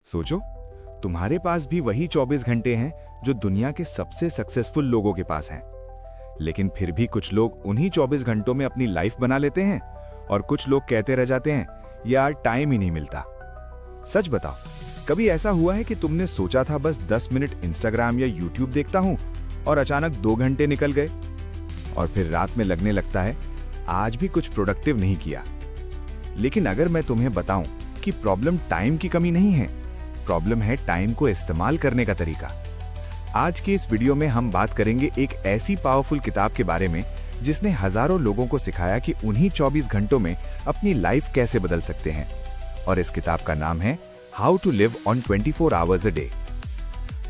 सोचो, तुम्हारे पास भी वही 24 घंटे हैं जो दुनिया के सबसे सक्सेसफुल लोगों के पास हैं। लेकिन फिर भी कुछ लोग उन्हीं 24 घंटों में अपनी लाइफ बना लेते हैं और कुछ लोग कहते रह जाते हैं, यार टाइम ही नहीं मिलता। सच बताओ, कभी ऐसा हुआ है कि तुमने सोचा था बस 10 मिनट इंस्टाग्राम या यूट्यूब देखता हूं और अचानक 2 घंटे निकल गए? और फिर रात में लगने लगता है आज भी कुछ प्रोडक्टिव नहीं किया। लेकिन अगर मैं तुम्हें बताऊं कि प्रॉब्लम टाइम की कमी नहीं है, प्रॉब्लम है टाइम को इस्तेमाल करने का तरीका। आज के इस वीडियो में हम बात करेंगे एक ऐसी पावरफुल किताब के बारे में जिसने हजारों लोगों को सिखाया कि उन्हीं 24 घंटों में अपनी लाइफ कैसे बदल सकते हैं। और इस किताब का नाम है how to live on 24 hours a day.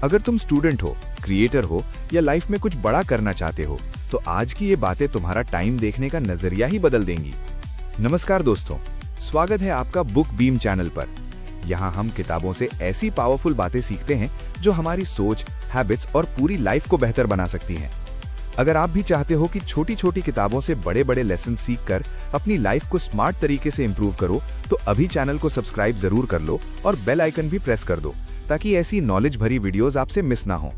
अगर तुम स्टूडेंट हो, क्रिएटर हो या लाइफ में कुछ बड़ा करना चाहते हो, तो आज की ये बातें तुम्हारा टाइम देखने का नजरिया ही बदल देंगी। नमस्कार दोस्तों, स्वागत है आपका बुक बीम चैनल पर। यहाँ हम किताबों से ऐसी पावरफुल बातें सीखते हैं जो हमारी सोच, हैबिट्स और पूरी लाइफ को बेहतर बना सकती हैं। अगर आप भी चाहते हो कि छोटी छोटी किताबों से बड़े बड़े लेसन सीखकर अपनी लाइफ को स्मार्ट तरीके से इंप्रूव करो, तो अभी चैनल को सब्सक्राइब जरूर कर लो और बेल आइकन भी प्रेस कर दो ताकि ऐसी नॉलेज भरी वीडियोस आपसे मिस ना हो।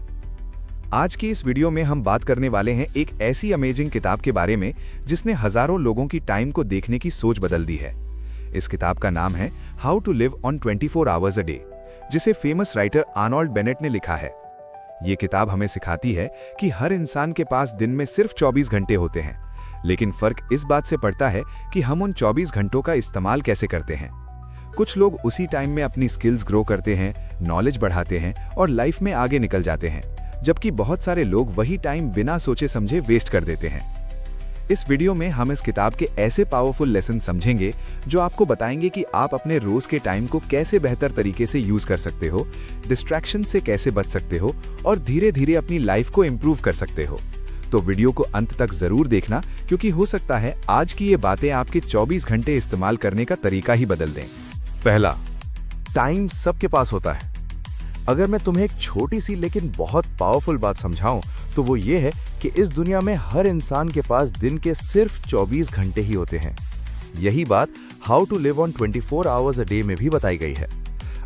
आज की इस वीडियो में हम बात करने वाले हैं एक ऐसी अमेजिंग किताब के बारे में जिसने हजारों लोगों की टाइम को देखने की सोच बदल दी है। इस किताब का नाम है how to live on 24 hours a day, जिसे फेमस राइटर आर्नोल्ड बेनेट ने लिखा है। ये किताब हमें सिखाती है कि हर इंसान के पास दिन में सिर्फ 24 घंटे होते हैं, लेकिन फर्क इस बात से पड़ता है कि हम उन 24 घंटों का इस्तेमाल कैसे करते हैं। कुछ लोग उसी टाइम में अपनी स्किल्स ग्रो करते हैं, नॉलेज बढ़ाते हैं और लाइफ में आगे निकल जाते हैं, जबकि बहुत सारे लोग वही टाइम बिना सोचे समझे वेस्ट कर देते हैं। इस वीडियो में हम इस किताब के ऐसे पावरफुल लेसन समझेंगे जो आपको बताएंगे कि आप अपने रोज के टाइम को कैसे बेहतर तरीके से यूज कर सकते हो, डिस्ट्रैक्शन से कैसे बच सकते हो और धीरे धीरे अपनी लाइफ को इंप्रूव कर सकते हो। तो वीडियो को अंत तक जरूर देखना, क्योंकि हो सकता है आज की ये बातें आपके 24 घंटे इस्तेमाल करने का तरीका ही बदल दें। पहला, टाइम सबके पास होता है। अगर मैं तुम्हें एक छोटी सी लेकिन बहुत पावरफुल बात समझाऊं तो वो ये है कि इस दुनिया में हर इंसान के पास दिन के सिर्फ 24 घंटे ही होते हैं। यही बात how to live on 24 hours a day में भी बताई गई है।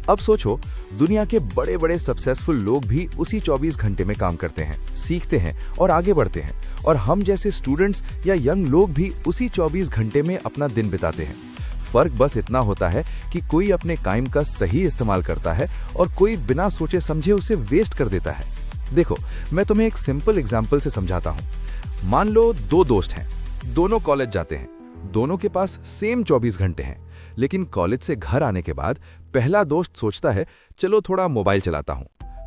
अब सोचो, दुनिया के बड़े बड़े सक्सेसफुल लोग भी उसी 24 घंटे में काम करते हैं, सीखते हैं और आगे बढ़ते हैं, और हम जैसे स्टूडेंट्स या यंग लोग भी उसी 24 घंटे में अपना दिन बिताते हैं। फर्क बस इतना होता है कि कोई अपने टाइम का सही इस्तेमाल करता है और कोई बिना सोचे समझे उसे वेस्ट कर देता है। देखो, मैं तुम्हें एक सिंपल एग्जांपल से समझाता हूं। मान लो 2 दोस्त हैं, दोनों कॉलेज जाते हैं, दोनों के पास सेम 24 घंटे हैं, लेकिन कॉलेज से घर आने के बाद पहला दोस्त सोचता है चलो थोड़ा मोबाइल चलाता हूं।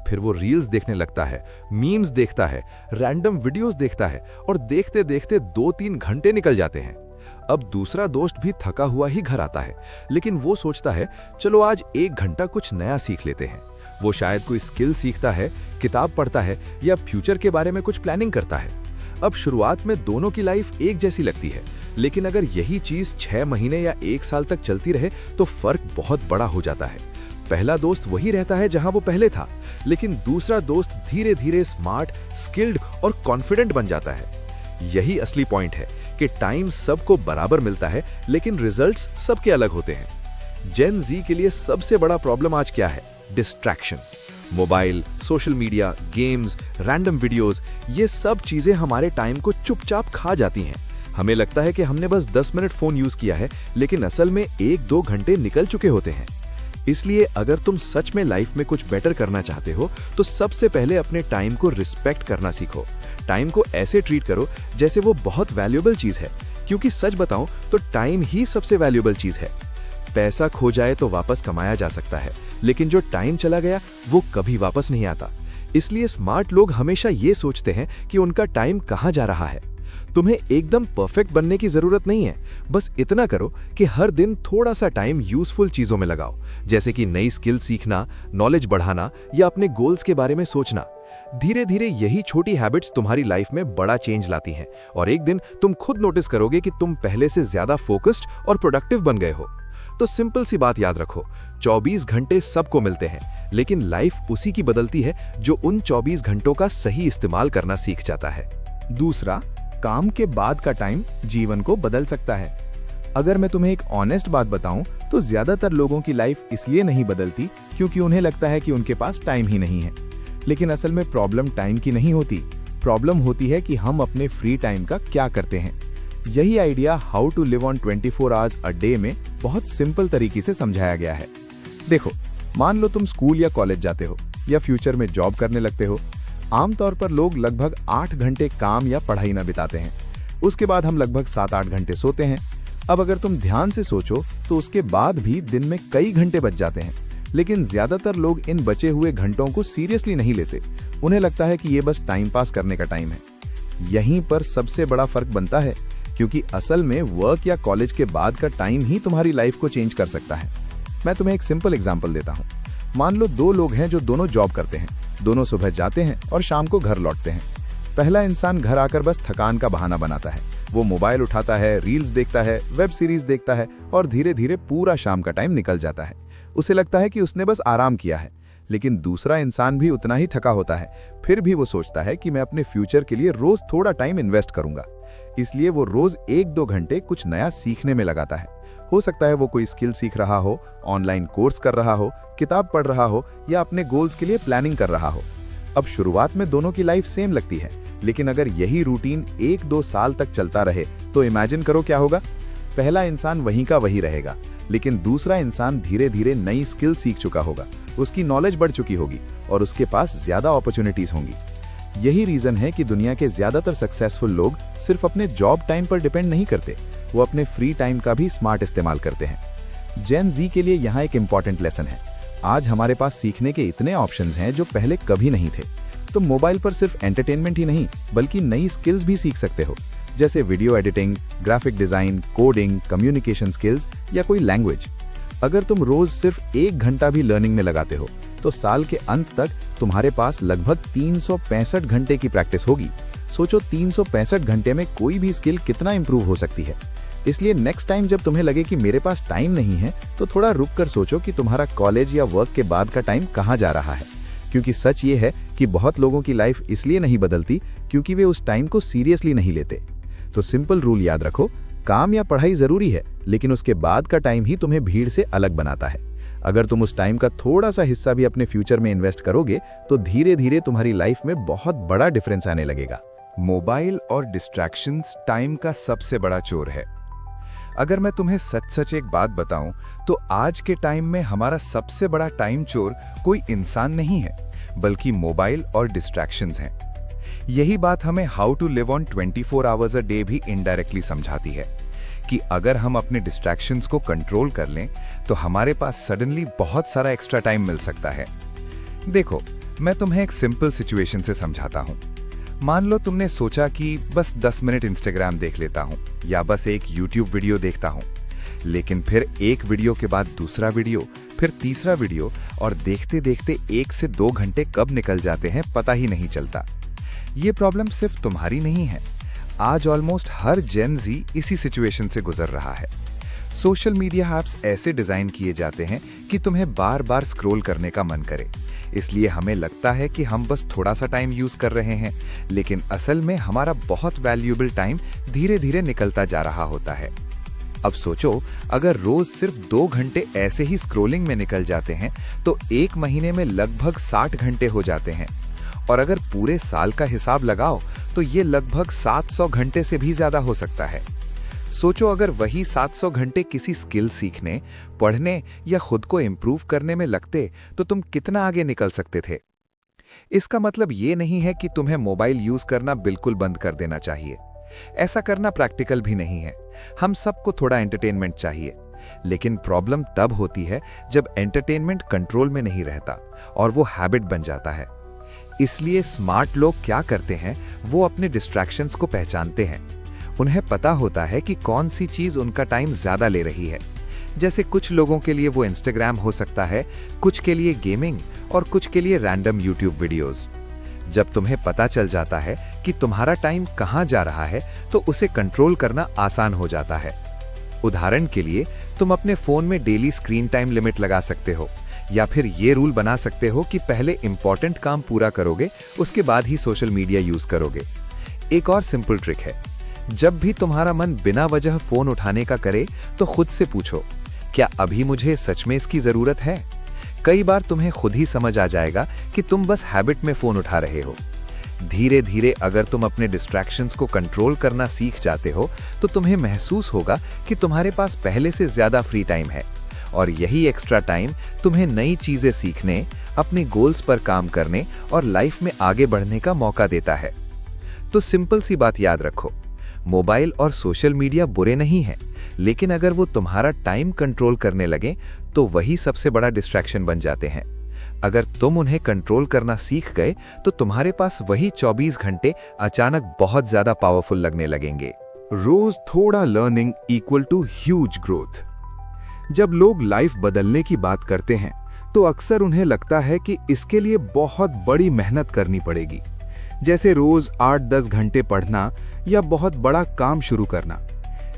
फिर वो रील्स देखने लगता है, मीम्स देखता है, रैंडम वीडियोस देखता है और देखते देखते 2-3 घंटे निकल जाते हैं। अब दूसरा दोस्त भी थका हुआ ही घर आता है, लेकिन वो सोचता है चलो आज 1 घंटा कुछ नया सीख लेते हैं। वो शायद कोई स्किल सीखता है, किताब पढ़ता है या फ्यूचर के बारे में कुछ प्लानिंग करता है। अब शुरुआत में दोनों की लाइफ एक जैसी लगती है, लेकिन अगर यही चीज 6 महीने या 1 साल तक चलती रहे तो फर्क बहुत बड़ा हो जाता है। पहला दोस्त वही रहता है जहां वो पहले था, लेकिन दूसरा दोस्त धीरे धीरे स्मार्ट, स्किल्ड और कॉन्फिडेंट बन जाता है। यही पॉइंट है कि टाइम सबको बराबर मिलता है, लेकिन रिजल्ट्स सबके अलग होते हैं। जेन जी के लिए सबसे बड़ा प्रॉब्लम आज क्या है? Distraction. Mobile, social media, games, random videos, ये सब चीजें हमारे टाइम को चुपचाप खा जाती हैं। हमें लगता है कि हमने बस 10 मिनट फोन यूज किया है, लेकिन असल में 1-2 घंटे निकल चुके होते हैं। इसलिए अगर तुम सच में लाइफ में कुछ बेटर करना चाहते हो तो सबसे पहले अपने टाइम को रिस्पेक्ट करना सीखो। टाइम को ऐसे ट्रीट करो जैसे वो बहुत वैल्यूएबल चीज है, क्योंकि सच बताऊं तो टाइम ही सबसे वैल्यूएबल चीज है। पैसा खो जाए तो वापस कमाया जा सकता है, लेकिन जो टाइम चला गया वो कभी वापस नहीं आता। इसलिए स्मार्ट लोग हमेशा ये सोचते हैं कि उनका टाइम कहाँ जा रहा है। तुम्हें एकदम परफेक्ट बनने की जरूरत नहीं है, बस इतना करो कि हर दिन थोड़ा सा टाइम यूजफुल चीजों में लगाओ, जैसे कि नई स्किल सीखना, नॉलेज बढ़ाना या अपने गोल्स के बारे में सोचना। धीरे धीरे यही छोटी हैबिट्स तुम्हारी लाइफ में बड़ा चेंज लाती हैं, और एक दिन तुम खुद नोटिस करोगे कि तुम पहले से ज्यादा फोकस्ड और प्रोडक्टिव बन गए हो। तो सिंपल सी बात याद रखो, 24 घंटे सबको मिलते हैं, लेकिन लाइफ उसी की बदलती है जो उन 24 घंटों का सही इस्तेमाल करना सीख जाता है। दूसरा, काम के बाद का टाइम जीवन को बदल सकता है। अगर मैं तुम्हें एक ऑनेस्ट बात बताऊं तो ज्यादातर लोगों की लाइफ इसलिए नहीं बदलती क्योंकि उन्हें लगता है कि उनके पास टाइम ही नहीं है। लेकिन असल में प्रॉब्लम टाइम की नहीं होती, प्रॉब्लम होती है कि हम अपने फ्री टाइम का क्या करते हैं। यही idea how to live on 24 hours a day में बहुत सिंपल तरीके से समझाया गया है। देखो, मान लो तुम स्कूल या कॉलेज जाते हो या फ्यूचर में जॉब करने लगते हो। आमतौर पर लोग लगभग 8 घंटे काम या पढ़ाई में बिताते हैं। उसके बाद हम लगभग 7-8 घंटे सोते हैं। अब अगर तुम ध्यान से सोचो तो उसके बाद भी दिन में कई घंटे बच जाते हैं। लेकिन ज्यादातर लोग इन बचे हुए घंटों को सीरियसली नहीं लेते। उन्हें लगता है कि ये बस टाइम पास करने का टाइम है। यहीं पर सबसे बड़ा फर्क बनता है, क्योंकि असल में वर्क या कॉलेज के बाद का टाइम ही तुम्हारी लाइफ को चेंज कर सकता है। मैं तुम्हें एक सिंपल एग्जांपल देता हूँ। मान लो 2 लोग हैं जो दोनों जॉब करते हैं। दोनों सुबह जाते हैं और शाम को घर लौटते हैं। पहला इंसान घर आकर बस थकान का बहाना बनाता है। वो मोबाइल उठाता है, रील्स देखता है, वेब सीरीज देखता है और धीरे धीरे पूरा शाम का टाइम निकल जाता है। उसे लगता है कि उसने बस आराम किया है। लेकिन दूसरा इंसान भी उतना ही थका होता है। फिर भी वो सोचता है कि मैं अपने फ्यूचर के लिए रोज थोड़ा टाइम इन्वेस्ट करूंगा। इसलिए वो रोज 1-2 घंटे कुछ नया सीखने में लगाता है। हो सकता है वो कोई स्किल सीख रहा हो, ऑनलाइन कोर्स कर रहा हो, किताब पढ़ रहा हो या अपने गोल्स के लिए प्लानिंग कर रहा हो। अब शुरुआत में दोनों की लाइफ सेम लगती है, लेकिन अगर यही रूटीन 1-2 साल तक चलता रहे तो इमेजिन करो क्या होगा। पहला इंसान वहीं का वही रहेगा, लेकिन दूसरा इंसान धीरे धीरे नई स्किल सीख चुका होगा, उसकी नॉलेज बढ़ चुकी होगी और उसके पास ज्यादा अपॉर्चुनिटीज होंगी। यही रीजन है कि दुनिया के ज्यादातर सक्सेसफुल लोग सिर्फ अपने जॉब टाइम पर डिपेंड नहीं करते, वो अपने फ्री टाइम का भी स्मार्ट इस्तेमाल करते हैं। जेन जी के लिए यहाँ एक इंपॉर्टेंट लेसन है। आज हमारे पास सीखने के इतने ऑप्शंस हैं जो पहले कभी नहीं थे। तो मोबाइल पर सिर्फ एंटरटेनमेंट ही नहीं बल्कि नई स्किल्स भी सीख सकते हो, जैसे video editing, graphic design, coding, communication skills या कोई लैंग्वेज। अगर तुम रोज सिर्फ 1 घंटा भी लर्निंग में लगाते हो तो साल के अंत तक तुम्हारे पास लगभग 365 घंटे की प्रैक्टिस होगी। सोचो 365 घंटे में कोई भी स्किल कितना इंप्रूव हो सकती है। इसलिए नेक्स्ट टाइम जब तुम्हें लगे कि मेरे पास टाइम नहीं है तो थोड़ा रुक कर सोचो कि तुम्हारा कॉलेज या वर्क के बाद का टाइम कहाँ जा रहा है। क्योंकि सच ये है कि बहुत लोगों की लाइफ इसलिए नहीं बदलती क्योंकि वे उस टाइम को सीरियसली नहीं लेते। तो सिंपल रूल याद रखो, काम या पढ़ाई जरूरी है, लेकिन उसके बाद का टाइम ही तुम्हें भीड़ से अलग बनाता है। अगर तुम उस टाइम का थोड़ा सा हिस्सा भी अपने फ्यूचर में इन्वेस्ट करोगे तो धीरे धीरे तुम्हारी लाइफ में बहुत बड़ा डिफरेंस आने लगेगा। मोबाइल और डिस्ट्रैक्शंस टाइम का सबसे बड़ा चोर है। अगर मैं तुम्हें सच एक बात बताऊं तो आज के टाइम में हमारा सबसे बड़ा टाइम चोर कोई इंसान नहीं है बल्कि मोबाइल और डिस्ट्रैक्शंस हैं। यही बात हमें how to live on 24 hours a day भी इनडायरेक्टली समझाती है कि अगर हम अपने डिस्ट्रैक्शंस को कंट्रोल कर लें तो हमारे पास सडनली बहुत सारा एक्स्ट्रा टाइम मिल सकता है। देखो, मैं तुम्हें एक सिंपल सिचुएशन से समझाता हूं। मान लो तुमने सोचा कि बस 10 मिनट इंस्टाग्राम देख लेता हूं या बस एक यूट्यूब वीडियो देखता हूं, लेकिन फिर एक वीडियो के बाद दूसरा वीडियो, फिर तीसरा वीडियो और देखते देखते 1 से 2 घंटे कब निकल जाते हैं पता ही नहीं चलता। ये प्रॉब्लम सिर्फ तुम्हारी नहीं है, आज ऑलमोस्ट हर जेन जी इसी सिचुएशन से गुजर रहा है। सोशल मीडिया ऐप्स ऐसे डिजाइन किए जाते हैं कि तुम्हें बार बार स्क्रॉल करने का मन करे, इसलिए हमें लगता है कि हम बस थोड़ा सा टाइम यूज कर रहे हैं, लेकिन असल में हमारा बहुत वैल्यूएबल टाइम धीरे धीरे निकलता जा रहा होता है। अब सोचो, अगर रोज सिर्फ 2 घंटे ऐसे ही स्क्रॉलिंग में निकल जाते हैं तो 1 महीने में लगभग 60 घंटे हो जाते हैं, और अगर पूरे साल का हिसाब लगाओ तो ये लगभग 700 घंटे से भी ज्यादा हो सकता है। सोचो, अगर वही 700 घंटे किसी स्किल सीखने, पढ़ने या खुद को इम्प्रूव करने में लगते तो तुम कितना आगे निकल सकते थे। इसका मतलब ये नहीं है कि तुम्हें मोबाइल यूज करना बिल्कुल बंद कर देना चाहिए। ऐसा करना प्रैक्टिकल भी नहीं है। हम सबको थोड़ा एंटरटेनमेंट चाहिए, लेकिन प्रॉब्लम तब होती है जब एंटरटेनमेंट कंट्रोल में नहीं रहता और वो हैबिट बन जाता है। इसलिए स्मार्ट लोग क्या करते हैं, वो अपने डिस्ट्रैक्शंस को पहचानते हैं। उन्हें पता होता है कि कौन सी चीज उनका टाइम ज्यादा ले रही है। जैसे कुछ लोगों के लिए वो इंस्टाग्राम हो सकता है, कुछ के लिए गेमिंग और कुछ के लिए रैंडम यूट्यूब वीडियोस। जब तुम्हें पता चल जाता है कि तुम्हारा टाइम कहाँ जा रहा है तो उसे कंट्रोल करना आसान हो जाता है। उदाहरण के लिए, तुम अपने फोन में डेली स्क्रीन टाइम लिमिट लगा सकते हो, या फिर ये रूल बना सकते हो कि पहले इंपॉर्टेंट काम पूरा करोगे, उसके बाद ही सोशल मीडिया यूज करोगे। एक और सिंपल ट्रिक है, जब भी तुम्हारा मन बिना वजह फोन उठाने का करे तो खुद से पूछो, क्या अभी मुझे सच में इसकी जरूरत है? कई बार तुम्हें खुद ही समझ आ जाएगा कि तुम बस हैबिट में फोन उठा रहे हो। धीरे धीरे अगर तुम अपने डिस्ट्रैक्शंस को कंट्रोल करना सीख जाते हो तो तुम्हें महसूस होगा कि तुम्हारे पास पहले से ज्यादा फ्री टाइम है, और यही एक्स्ट्रा टाइम तुम्हें नई चीजें सीखने, अपने गोल्स पर काम करने और लाइफ में आगे बढ़ने का मौका देता है। तो सिंपल सी बात याद रखो, मोबाइल और सोशल मीडिया बुरे नहीं हैं, लेकिन अगर वो तुम्हारा टाइम कंट्रोल करने लगे तो वही सबसे बड़ा डिस्ट्रैक्शन बन जाते हैं। अगर तुम उन्हें कंट्रोल करना सीख गए तो तुम्हारे पास वही 24 घंटे अचानक बहुत ज्यादा पावरफुल लगने लगेंगे। रोज थोड़ा learning equal to huge growth. जब लोग लाइफ बदलने की बात करते हैं तो अक्सर उन्हें लगता है कि इसके लिए बहुत बड़ी मेहनत करनी पड़ेगी, जैसे रोज 8-10 घंटे पढ़ना या बहुत बड़ा काम शुरू करना।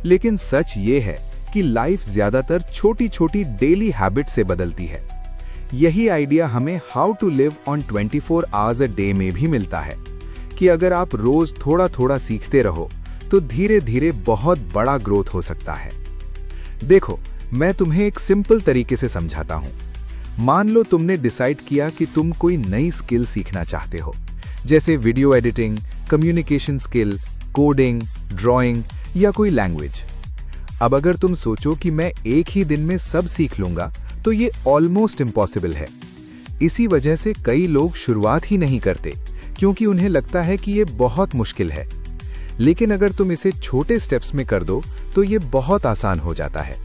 लेकिन सच ये है कि लाइफ ज्यादातर छोटी छोटी डेली हैबिट से बदलती है। यही आइडिया हमें how to live on 24 hours a day में भी मिलता है कि अगर आप रोज थोड़ा थोड़ा सीखते रहो तो धीरे धीरे बहुत बड़ा ग्रोथ हो सकता है। देखो, मैं तुम्हें एक सिंपल तरीके से समझाता हूं। मान लो तुमने डिसाइड किया कि तुम कोई नई स्किल सीखना चाहते हो, जैसे video editing, communication skill, coding, drawing या कोई लैंग्वेज। अब अगर तुम सोचो कि मैं एक ही दिन में सब सीख लूंगा तो ये ऑलमोस्ट इम्पॉसिबल है। इसी वजह से कई लोग शुरुआत ही नहीं करते, क्योंकि उन्हें लगता है कि ये बहुत मुश्किल है। लेकिन अगर तुम इसे छोटे स्टेप्स में कर दो तो ये बहुत आसान हो जाता है।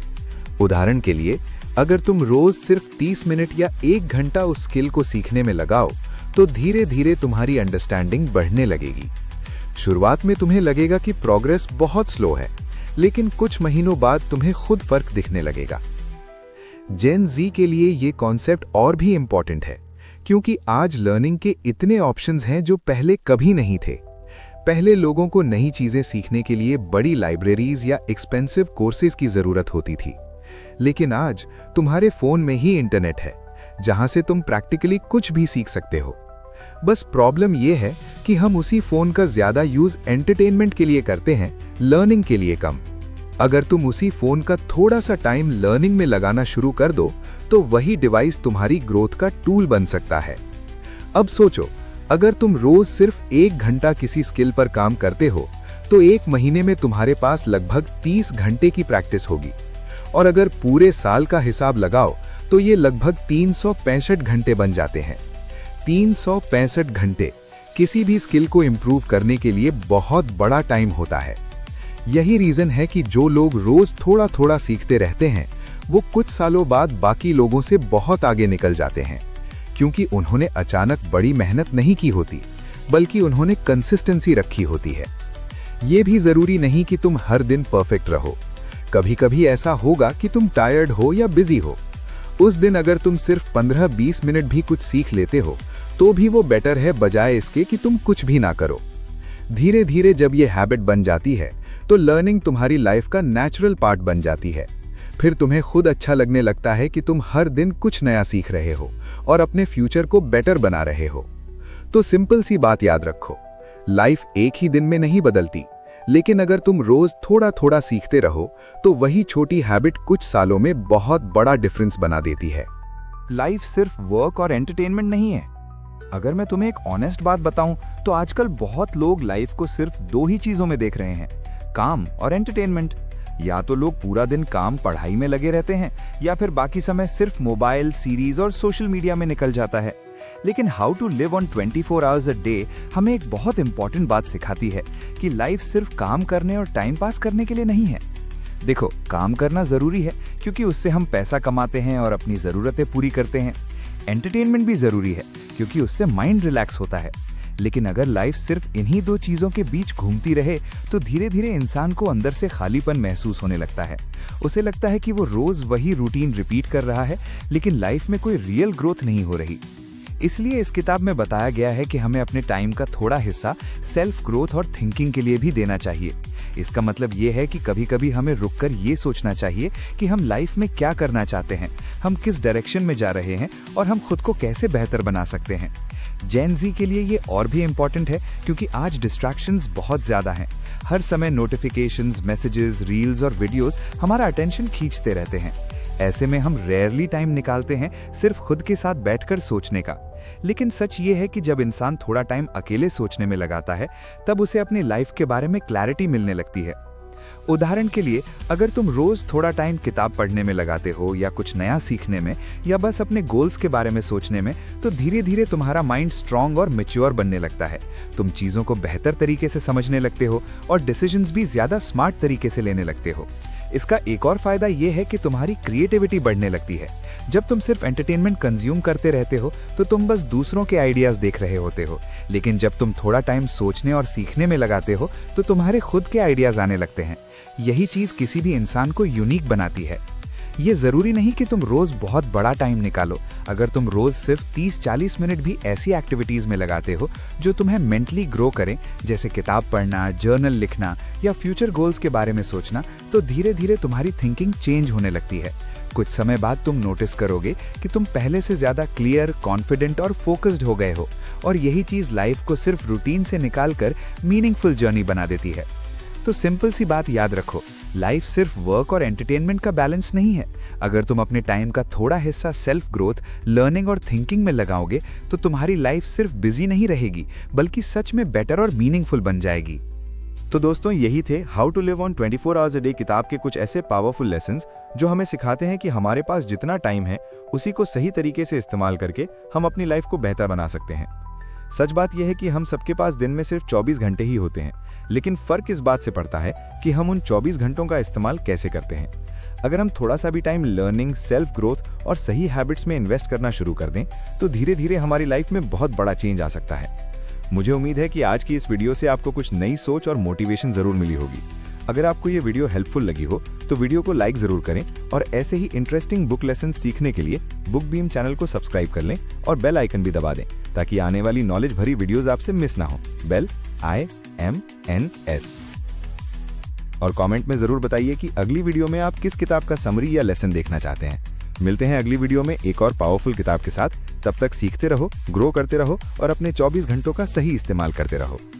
उदाहरण के लिए, अगर तुम रोज सिर्फ 30 मिनट या 1 घंटा उस स्किल को सीखने में लगाओ तो धीरे धीरे तुम्हारी अंडरस्टैंडिंग बढ़ने लगेगी। शुरुआत में तुम्हें लगेगा कि प्रोग्रेस बहुत स्लो है, लेकिन कुछ महीनों बाद तुम्हें खुद फर्क दिखने लगेगा। जेन ज़ी के लिए ये कॉन्सेप्ट और भी इंपॉर्टेंट है, क्योंकि आज लर्निंग के इतने ऑप्शंस हैं जो पहले कभी नहीं थे। पहले लोगों को नई चीजें सीखने के लिए बड़ी लाइब्रेरीज या एक्सपेंसिव कोर्सेज की जरूरत होती थी, लेकिन आज तुम्हारे फोन में ही इंटरनेट है, जहां से तुम प्रैक्टिकली कुछ भी सीख सकते हो। बस प्रॉब्लम यह है कि हम उसी फोन का ज्यादा यूज एंटरटेनमेंट के लिए करते हैं, लर्निंग के लिए कम। अगर तुम उसी फोन का थोड़ा सा टाइम लर्निंग में लगाना शुरू कर दो तो वही डिवाइस तुम्हारी ग्रोथ का टूल बन सकता है। अब सोचो, अगर तुम रोज सिर्फ 1 घंटा किसी स्किल पर काम करते हो तो 1 महीने में तुम्हारे पास लगभग 30 घंटे की प्रैक्टिस होगी, और अगर पूरे साल का हिसाब लगाओ तो ये लगभग 365 घंटे बन जाते हैं। 365 घंटे किसी भी स्किल को इम्प्रूव करने के लिए बहुत बड़ा टाइम होता है। यही रीजन है कि जो लोग रोज थोड़ा थोड़ा सीखते रहते हैं वो कुछ सालों बाद बाकी लोगों से बहुत आगे निकल जाते हैं, क्योंकि उन्होंने अचानक बड़ी मेहनत नहीं की होती, बल्कि उन्होंने कंसिस्टेंसी रखी होती है। ये भी जरूरी नहीं कि तुम हर दिन परफेक्ट रहो। कभी कभी ऐसा होगा कि तुम टायर्ड हो या बिजी हो। उस दिन अगर तुम सिर्फ 15-20 मिनट भी कुछ सीख लेते हो तो भी वो बेटर है, बजाय इसके कि तुम कुछ भी ना करो। धीरे धीरे जब ये हैबिट बन जाती है तो लर्निंग तुम्हारी लाइफ का नेचुरल पार्ट बन जाती है। फिर तुम्हें खुद अच्छा लगने लगता है कि तुम हर दिन कुछ नया सीख रहे हो और अपने फ्यूचर को बेटर बना रहे हो। तो सिंपल सी बात याद रखो, लाइफ एक ही दिन में नहीं बदलती, लेकिन अगर तुम रोज थोड़ा थोड़ा सीखते रहो तो वही छोटी हैबिट कुछ सालों में बहुत बड़ा डिफरेंस बना देती है। लाइफ सिर्फ वर्क और एंटरटेनमेंट नहीं है। अगर मैं तुम्हें एक ऑनेस्ट बात बताऊं तो आजकल बहुत लोग लाइफ को सिर्फ 2 ही चीजों में देख रहे हैं, काम और एंटरटेनमेंट। या तो लोग पूरा दिन काम पढ़ाई में लगे रहते हैं, या फिर बाकी समय सिर्फ मोबाइल, सीरीज और सोशल मीडिया में निकल जाता है। लेकिन how to live on 24 hours a day हमें एक बहुत इंपॉर्टेंट बात सिखाती है कि लाइफ सिर्फ काम करने और टाइम पास करने के लिए नहीं है। देखो, काम करना जरूरी है क्योंकि उससे हम पैसा कमाते हैं और अपनी जरूरतें पूरी करते हैं। एंटरटेनमेंट भी जरूरी है क्योंकि उससे माइंड रिलैक्स होता है। लेकिन अगर लाइफ सिर्फ इन्हीं 2 चीजों के बीच घूमती रहे तो धीरे धीरे इंसान को अंदर से खालीपन महसूस होने लगता है। उसे लगता है कि वो रोज वही रूटीन रिपीट कर रहा है, लेकिन लाइफ में कोई रियल ग्रोथ नहीं हो रही। इसलिए इस किताब में बताया गया है कि हमें अपने टाइम का थोड़ा हिस्सा सेल्फ ग्रोथ और थिंकिंग के लिए भी देना चाहिए। इसका मतलब ये है कि कभी कभी हमें रुककर ये सोचना चाहिए कि हम लाइफ में क्या करना चाहते हैं, हम किस डायरेक्शन में जा रहे हैं और हम खुद को कैसे बेहतर बना सकते हैं। जेन ज़ी के लिए ये और भी इम्पोर्टेंट है क्योंकि आज डिस्ट्रैक्शंस बहुत ज़्यादा हैं। हर समय नोटिफिकेशंस, मैसेजेस, रील्स और वीडियोस हमारा अटेंशन खींचते रहते हैं। ऐसे में हम रेयरली टाइम निकालते हैं सिर्फ खुद के साथ बैठकर सोचने का। लेकिन सच ये है कि जब इंसान थोड़ा टाइम अकेले सोचने में लगाता है, तब उसे अपनी लाइफ के बारे में क्लैरिटी मिलने लगती है। उदाहरण के लिए, अगर तुम रोज थोड़ा टाइम किताब पढ़ने में लगाते हो, या कुछ नया सीखने में, या बस अपने गोल्स के बारे में सोचने में, तो धीरे धीरे तुम्हारा माइंड स्ट्रांग और मैच्योर बनने लगता है। तुम चीज़ों को बेहतर तरीके से समझने लगते हो और डिसीजंस भी ज़्यादा स्मार्ट तरीके से लेने लगते हो। इसका एक और फायदा यह है कि तुम्हारी क्रिएटिविटी बढ़ने लगती है। जब तुम सिर्फ एंटरटेनमेंट कंज्यूम करते रहते हो तो तुम बस दूसरों के आइडियाज देख रहे होते हो, लेकिन जब तुम थोड़ा टाइम सोचने और सीखने में लगाते हो तो तुम्हारे खुद के आइडियाज आने लगते हैं। यही चीज किसी भी इंसान को यूनिक बनाती है। ये जरूरी नहीं कि तुम रोज बहुत बड़ा टाइम निकालो। अगर तुम रोज सिर्फ 30-40 मिनट भी ऐसी एक्टिविटीज में लगाते हो जो तुम्हें मेंटली ग्रो करें, जैसे किताब पढ़ना, जर्नल लिखना या फ्यूचर गोल्स के बारे में सोचना, तो धीरे धीरे तुम्हारी थिंकिंग चेंज होने लगती है। कुछ समय बाद तुम नोटिस करोगे कि तुम पहले से ज्यादा क्लियर, कॉन्फिडेंट और फोकस्ड हो गए हो, और यही चीज लाइफ को सिर्फ रूटीन से निकालकर मीनिंगफुल जर्नी बना देती है। तो सिंपल सी बात याद रखो, लाइफ सिर्फ वर्क और एंटरटेनमेंट का बैलेंस नहीं है। अगर तुम अपने टाइम का थोड़ा हिस्सा सेल्फ ग्रोथ, लर्निंग और थिंकिंग में लगाओगे तो तुम्हारी लाइफ सिर्फ बिजी नहीं रहेगी, बल्कि सच में बेटर और मीनिंगफुल बन जाएगी। तो दोस्तों, यही थे how to live on 24 hours a day किताब के कुछ ऐसे पावरफुल लेसन्स जो हमें सिखाते हैं कि हमारे पास जितना टाइम है उसी को सही तरीके से इस्तेमाल करके हम अपनी लाइफ को बेहतर बना सकते हैं। सच बात यह है कि हम सबके पास दिन में सिर्फ 24 घंटे ही होते हैं, लेकिन फर्क इस बात से पड़ता है कि हम उन 24 घंटों का इस्तेमाल कैसे करते हैं। अगर हम थोड़ा सा भी टाइम लर्निंग, सेल्फ ग्रोथ और सही हैबिट्स में इन्वेस्ट करना शुरू कर दें तो धीरे धीरे हमारी लाइफ में बहुत बड़ा चेंज आ सकता है। मुझे उम्मीद है कि आज की इस वीडियो से आपको कुछ नई सोच और मोटिवेशन जरूर मिली होगी। अगर आपको ये वीडियो हेल्पफुल लगी हो तो वीडियो को लाइक जरूर करें, और ऐसे ही इंटरेस्टिंग बुक लेसन सीखने के लिए बुक बीम चैनल को सब्सक्राइब कर लें और बेल आइकन भी दबा दें, ताकि आने वाली नॉलेज भरी वीडियोस आपसे मिस ना हो। Bell IMNS। और कमेंट में जरूर बताइए कि अगली वीडियो में आप किस किताब का समरी या लेसन देखना चाहते हैं। मिलते हैं अगली वीडियो में एक और पावरफुल किताब के साथ। तब तक सीखते रहो, ग्रो करते रहो और अपने 24 घंटों का सही इस्तेमाल करते रहो।